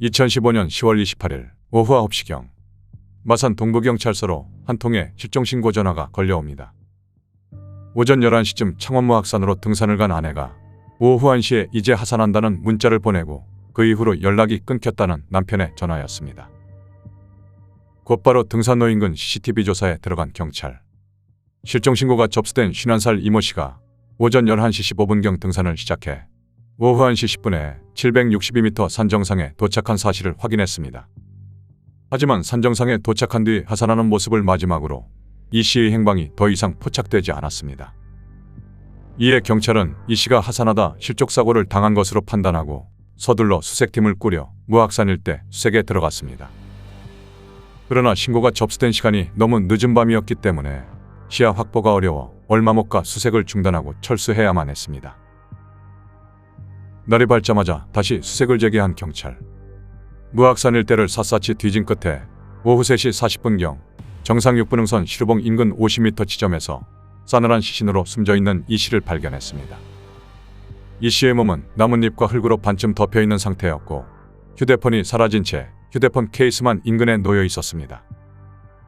2015년 10월 28일 오후 9시경 마산 동부경찰서로 한 통의 실종신고 전화가 걸려옵니다. 오전 11시쯤 창원무악산으로 등산을 간 아내가 오후 1시에 이제 하산한다는 문자를 보내고 그 이후로 연락이 끊겼다는 남편의 전화였습니다. 곧바로 등산로 인근 CCTV 조사에 들어간 경찰. 실종신고가 접수된 51살 이모 씨가 오전 11시 15분경 등산을 시작해 오후 1시 10분에 762m 산 정상에 도착한 사실을 확인했습니다. 하지만 산 정상에 도착한 뒤 하산하는 모습을 마지막으로 이 씨의 행방이 더 이상 포착되지 않았습니다. 이에 경찰은 이 씨가 하산하다 실족사고를 당한 것으로 판단하고 서둘러 수색팀을 꾸려 무악산 일대 수색에 들어갔습니다. 그러나 신고가 접수된 시간이 너무 늦은 밤이었기 때문에 시야 확보가 어려워 얼마 못 가 수색을 중단하고 철수해야만 했습니다. 날이 밝자마자 다시 수색을 재개한 경찰. 무악산 일대를 샅샅이 뒤진 끝에 오후 3시 40분경 정상 6분흥선 시루봉 인근 50m 지점에서 싸늘한 시신으로 숨져있는 이 씨를 발견했습니다. 이 씨의 몸은 나뭇잎과 흙으로 반쯤 덮여있는 상태였고 휴대폰이 사라진 채 휴대폰 케이스만 인근에 놓여 있었습니다.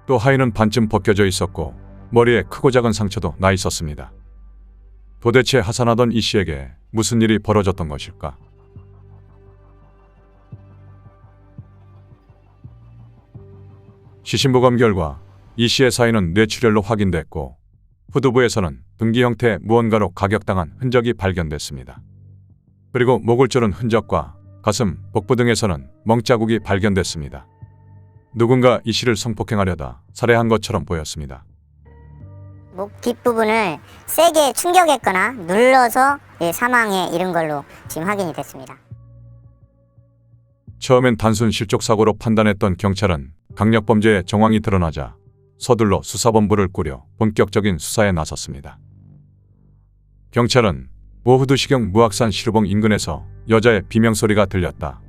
또 하의는 반쯤 벗겨져 있었고 머리에 크고 작은 상처도 나 있었습니다. 도대체 하산하던 이 씨에게 무슨 일이 벌어졌던 것일까? 시신보감 결과 이 씨의 사인은 뇌출혈로 확인됐고 후두부에서는 등기 형태의 무언가로 가격당한 흔적이 발견됐습니다. 그리고 목을 조른 흔적과 가슴, 복부 등에서는 멍자국이 발견됐습니다. 누군가 이 씨를 성폭행하려다 살해한 것처럼 보였습니다. 목 뒷부분을 세게 충격했거나 눌러서 사망에 이른 걸로 지금 확인이 됐습니다. 처음엔 단순 실족사고로 판단했던 경찰은 강력범죄의 정황이 드러나자 서둘러 수사본부를 꾸려 본격적인 수사에 나섰습니다. 경찰은 오후 2시경 무악산 시루봉 인근에서 여자의 비명소리가 들렸다.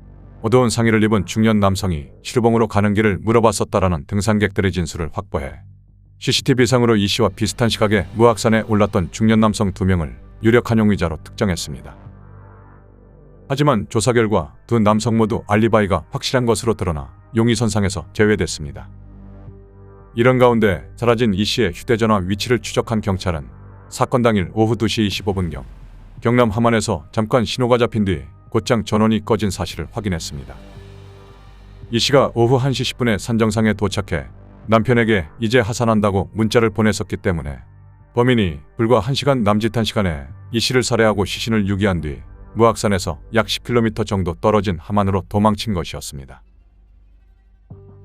어두운 상의를 입은 중년 남성이 시루봉으로 가는 길을 물어봤었다라는 등산객들의 진술을 확보해 CCTV상으로 이 씨와 비슷한 시각에 무악산에 올랐던 중년 남성 2명을 유력한 용의자로 특정했습니다. 하지만 조사 결과 두 남성 모두 알리바이가 확실한 것으로 드러나 용의선상에서 제외됐습니다. 이런 가운데 사라진 이 씨의 휴대전화 위치를 추적한 경찰은 사건 당일 오후 2시 25분경 경남 함안에서 잠깐 신호가 잡힌 뒤 곧장 전원이 꺼진 사실을 확인했습니다. 이 씨가 오후 1시 10분에 산정상에 도착해 남편에게 이제 하산한다고 문자를 보냈었기 때문에 범인이 불과 1시간 남짓한 시간에 이 씨를 살해하고 시신을 유기한 뒤 무악산에서 약 10km 정도 떨어진 함안으로 도망친 것이었습니다.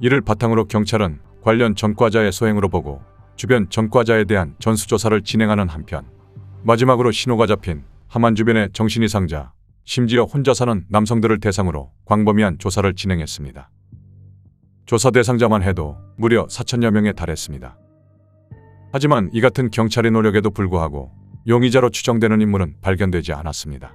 이를 바탕으로 경찰은 관련 전과자의 소행으로 보고 주변 전과자에 대한 전수조사를 진행하는 한편 마지막으로 신호가 잡힌 함안 주변의 정신이상자, 심지어 혼자 사는 남성들을 대상으로 광범위한 조사를 진행했습니다. 조사 대상자만 해도 무려 4천여 명에 달했습니다. 하지만 이 같은 경찰의 노력에도 불구하고 용의자로 추정되는 인물은 발견되지 않았습니다.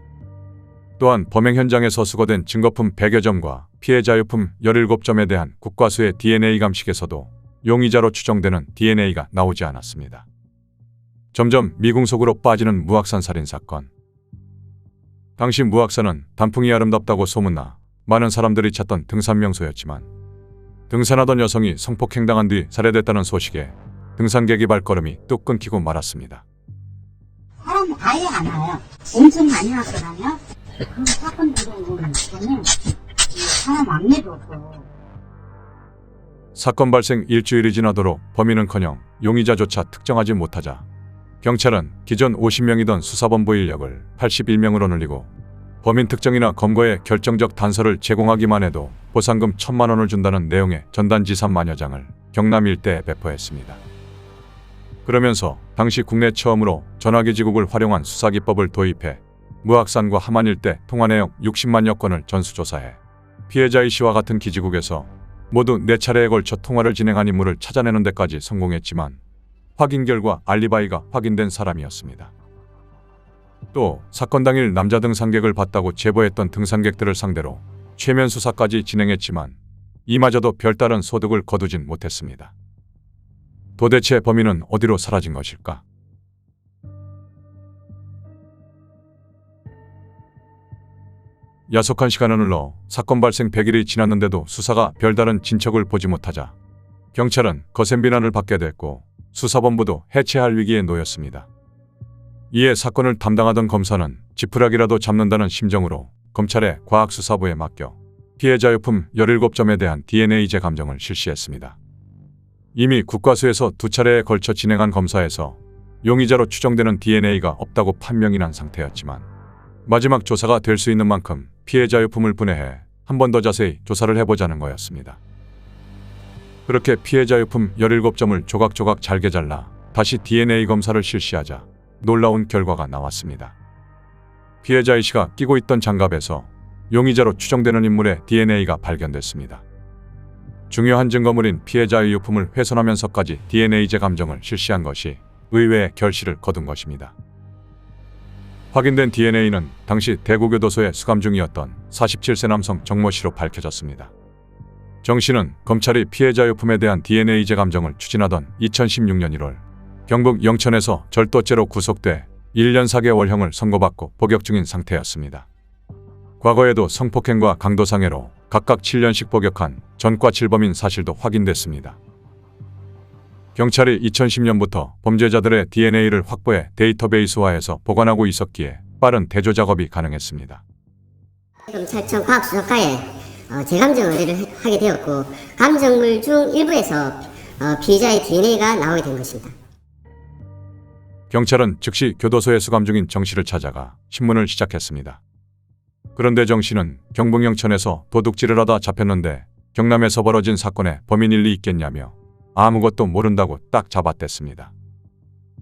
또한 범행 현장에서 수거된 증거품 100여 점과 피해 자유품 17점에 대한 국과수의 DNA 감식에서도 용의자로 추정되는 DNA가 나오지 않았습니다. 점점 미궁속으로 빠지는 무악산 살인사건. 당시 무악산은 단풍이 아름답다고 소문나 많은 사람들이 찾던 등산 명소였지만 등산하던 여성이 성폭행당한 뒤 살해됐다는 소식에 등산객의 발걸음이 뚝 끊기고 말았습니다. 사람 아예 안 와요. 엄청 많이 왔거든요. 그 사건 들어오는 때는 사람 안내도 없고. 사건 발생 일주일이 지나도록 범인은커녕 용의자조차 특정하지 못하자 경찰은 기존 50명이던 수사본부 인력을 81명으로 늘리고 범인 특정이나 검거에 결정적 단서를 제공하기만 해도 보상금 1,000만 원을 준다는 내용의 전단지 3만여 장을 경남 일대에 배포했습니다. 그러면서 당시 국내 처음으로 전화기지국을 활용한 수사기법을 도입해 무악산과 함안 일대 통화 내역 60만여 건을 전수조사해 피해자 이 씨와 같은 기지국에서 모두 4차례에 걸쳐 통화를 진행한 인물을 찾아내는 데까지 성공했지만 확인 결과 알리바이가 확인된 사람이었습니다. 또 사건 당일 남자 등산객을 봤다고 제보했던 등산객들을 상대로 최면 수사까지 진행했지만 이마저도 별다른 소득을 거두진 못했습니다. 도대체 범인은 어디로 사라진 것일까? 야속한 시간은 흘러 사건 발생 100일이 지났는데도 수사가 별다른 진척을 보지 못하자 경찰은 거센 비난을 받게 됐고 수사본부도 해체할 위기에 놓였습니다. 이에 사건을 담당하던 검사는 지푸라기라도 잡는다는 심정으로 검찰의 과학수사부에 맡겨 피해자 유품 17점에 대한 DNA 재감정을 실시했습니다. 이미 국과수에서 2차례에 걸쳐 진행한 검사에서 용의자로 추정되는 DNA가 없다고 판명이 난 상태였지만 마지막 조사가 될 수 있는 만큼 피해자 유품을 분해해 한 번 더 자세히 조사를 해보자는 거였습니다. 그렇게 피해자 유품 17점을 조각조각 잘게 잘라 다시 DNA 검사를 실시하자 놀라운 결과가 나왔습니다. 피해자 A씨가 끼고 있던 장갑에서 용의자로 추정되는 인물의 DNA가 발견됐습니다. 중요한 증거물인 피해자의 유품을 훼손하면서까지 DNA 재감정을 실시한 것이 의외의 결실을 거둔 것입니다. 확인된 DNA는 당시 대구교도소에 수감 중이었던 47세 남성 정모 씨로 밝혀졌습니다. 정 씨는 검찰이 피해자 유품에 대한 DNA 재감정을 추진하던 2016년 1월 경북 영천에서 절도죄로 구속돼 1년 4개월형을 선고받고 복역 중인 상태였습니다. 과거에도 성폭행과 강도상해로 각각 7년씩 복역한 전과 질범인 사실도 확인됐습니다. 경찰이 2010년부터 범죄자들의 DNA를 확보해 데이터베이스화해서 보관하고 있었기에 빠른 대조 작업이 가능했습니다. 검찰청 과학수사과에 재감정 의뢰를 하게 되었고 감정물 중 일부에서 피의자의 DNA가 나오게 된 것입니다. 경찰은 즉시 교도소에 수감 중인 정 씨를 찾아가 신문을 시작했습니다. 그런데 정 씨는 경북 영천에서 도둑질을 하다 잡혔는데 경남에서 벌어진 사건에 범인 일리 있겠냐며 아무것도 모른다고 딱 잡아댔습니다.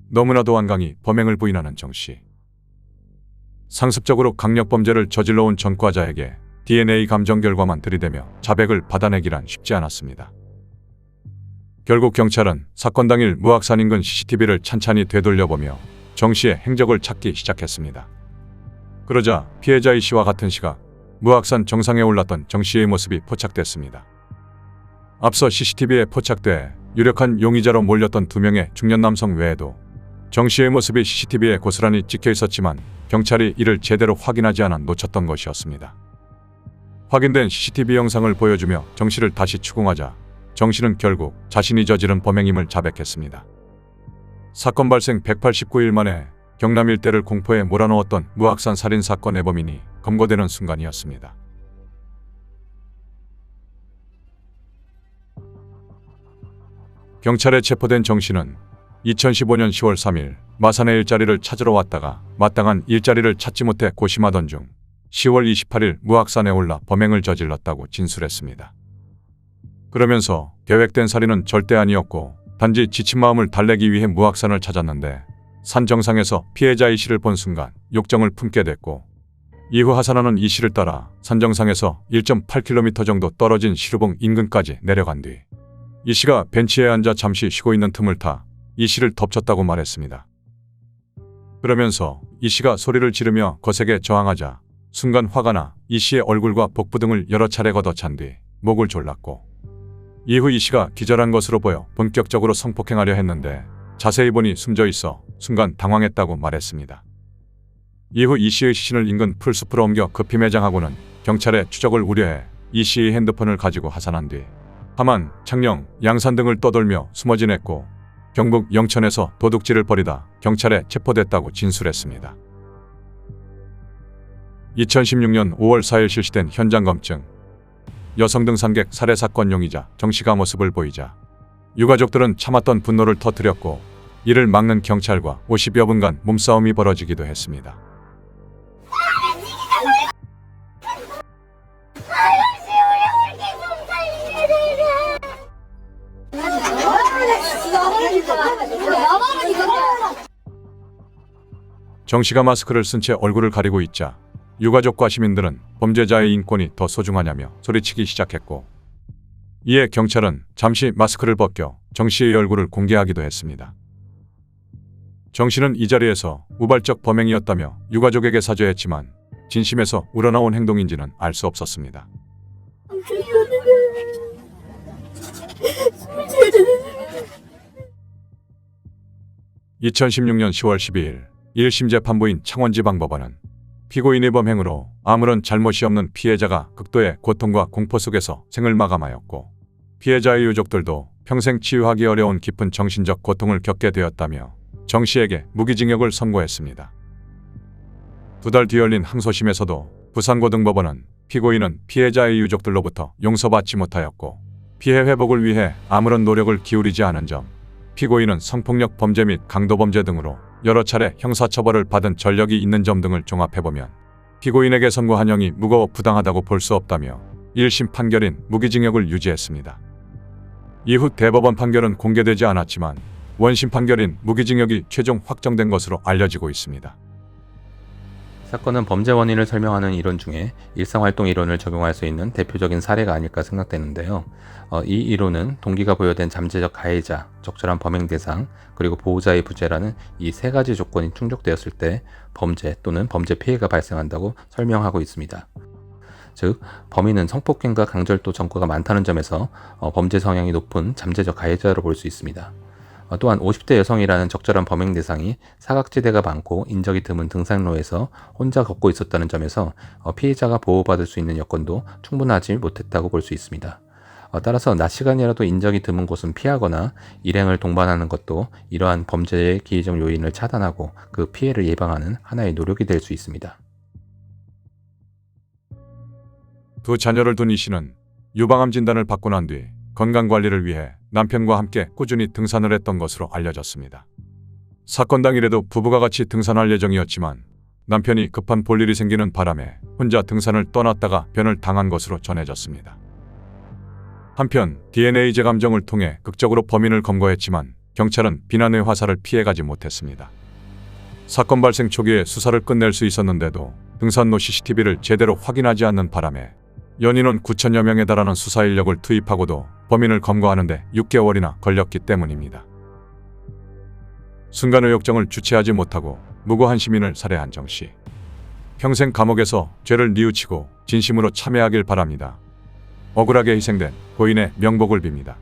너무나도 완강히 범행을 부인하는 정 씨. 상습적으로 강력범죄를 저질러온 전과자에게 DNA 감정 결과만 들이대며 자백을 받아내기란 쉽지 않았습니다. 결국 경찰은 사건 당일 무악산 인근 CCTV를 찬찬히 되돌려보며 정 씨의 행적을 찾기 시작했습니다. 그러자 피해자 A 씨와 같은 시각 무악산 정상에 올랐던 정 씨의 모습이 포착됐습니다. 앞서 CCTV에 포착돼 유력한 용의자로 몰렸던 2명의 중년 남성 외에도 정 씨의 모습이 CCTV에 고스란히 찍혀 있었지만 경찰이 이를 제대로 확인하지 않아 놓쳤던 것이었습니다. 확인된 CCTV 영상을 보여주며 정 씨를 다시 추궁하자 정 씨는 결국 자신이 저지른 범행임을 자백했습니다. 사건 발생 189일 만에 경남 일대를 공포에 몰아넣었던 무악산 살인사건의 범인이 검거되는 순간이었습니다. 경찰에 체포된 정 씨는 2015년 10월 3일 마산의 일자리를 찾으러 왔다가 마땅한 일자리를 찾지 못해 고심하던 중 10월 28일 무악산에 올라 범행을 저질렀다고 진술했습니다. 그러면서 계획된 살인은 절대 아니었고 단지 지친 마음을 달래기 위해 무악산을 찾았는데 산 정상에서 피해자 이 씨를 본 순간 욕정을 품게 됐고 이후 하산하는 이 씨를 따라 산 정상에서 1.8km 정도 떨어진 시루봉 인근까지 내려간 뒤 이 씨가 벤치에 앉아 잠시 쉬고 있는 틈을 타 이 씨를 덮쳤다고 말했습니다. 그러면서 이 씨가 소리를 지르며 거세게 저항하자 순간 화가 나 이 씨의 얼굴과 복부 등을 여러 차례 걷어찬 뒤 목을 졸랐고 이후 이 씨가 기절한 것으로 보여 본격적으로 성폭행하려 했는데 자세히 보니 숨져 있어 순간 당황했다고 말했습니다. 이후 이 씨의 시신을 인근 풀숲으로 옮겨 급히 매장하고는 경찰의 추적을 우려해 이 씨의 핸드폰을 가지고 하산한 뒤 함안, 창녕, 양산 등을 떠돌며 숨어 지냈고 경북 영천에서 도둑질을 벌이다 경찰에 체포됐다고 진술했습니다. 2016년 5월 4일 실시된 현장 검증. 여성 등산객 살해 사건 용의자 정 씨가 모습을 보이자 유가족들은 참았던 분노를 터뜨렸고 이를 막는 경찰과 50여 분간 몸싸움이 벌어지기도 했습니다. 정 씨가 마스크를 쓴 채 얼굴을 가리고 있자 유가족과 시민들은 범죄자의 인권이 더 소중하냐며 소리치기 시작했고 이에 경찰은 잠시 마스크를 벗겨 정 씨의 얼굴을 공개하기도 했습니다. 정 씨는 이 자리에서 우발적 범행이었다며 유가족에게 사죄했지만 진심에서 우러나온 행동인지는 알 수 없었습니다. 2016년 10월 12일 1심 재판부인 창원지방법원은 피고인의 범행으로 아무런 잘못이 없는 피해자가 극도의 고통과 공포 속에서 생을 마감하였고 피해자의 유족들도 평생 치유하기 어려운 깊은 정신적 고통을 겪게 되었다며 정 씨에게 무기징역을 선고했습니다. 2달 뒤 열린 항소심에서도 부산고등법원은 피고인은 피해자의 유족들로부터 용서받지 못하였고 피해 회복을 위해 아무런 노력을 기울이지 않은 점, 피고인은 성폭력 범죄 및 강도범죄 등으로 여러 차례 형사처벌을 받은 전력이 있는 점 등을 종합해보면 피고인에게 선고한 형이 무거워 부당하다고 볼 수 없다며 1심 판결인 무기징역을 유지했습니다. 이후 대법원 판결은 공개되지 않았지만 원심 판결인 무기징역이 최종 확정된 것으로 알려지고 있습니다. 사건은 범죄 원인을 설명하는 이론 중에 일상활동 이론을 적용할 수 있는 대표적인 사례가 아닐까 생각되는데요. 이 이론은 동기가 부여된 잠재적 가해자, 적절한 범행 대상, 그리고 보호자의 부재라는 이 세 가지 조건이 충족되었을 때 범죄 또는 범죄 피해가 발생한다고 설명하고 있습니다. 즉, 범인은 성폭행과 강절도 전과가 많다는 점에서 범죄 성향이 높은 잠재적 가해자로 볼 수 있습니다. 또한 50대 여성이라는 적절한 범행 대상이 사각지대가 많고 인적이 드문 등산로에서 혼자 걷고 있었다는 점에서 피해자가 보호받을 수 있는 여건도 충분하지 못했다고 볼 수 있습니다. 따라서 낮 시간이라도 인적이 드문 곳은 피하거나 일행을 동반하는 것도 이러한 범죄의 기회적 요인을 차단하고 그 피해를 예방하는 하나의 노력이 될 수 있습니다. 두 자녀를 둔 이 씨는 유방암 진단을 받고 난 뒤 건강관리를 위해 남편과 함께 꾸준히 등산을 했던 것으로 알려졌습니다. 사건 당일에도 부부가 같이 등산할 예정이었지만 남편이 급한 볼일이 생기는 바람에 혼자 등산을 떠났다가 변을 당한 것으로 전해졌습니다. 한편 DNA 재감정을 통해 극적으로 범인을 검거했지만 경찰은 비난의 화살을 피해가지 못했습니다. 사건 발생 초기에 수사를 끝낼 수 있었는데도 등산로 CCTV를 제대로 확인하지 않는 바람에 연인원 9천여 명에 달하는 수사 인력을 투입하고도 범인을 검거하는 데 6개월이나 걸렸기 때문입니다. 순간의욕정을 주체하지 못하고 무고한 시민을 살해한 정 씨. 평생 감옥에서 죄를 뉘우치고 진심으로 참회하길 바랍니다. 억울하게 희생된 고인의 명복을 빕니다.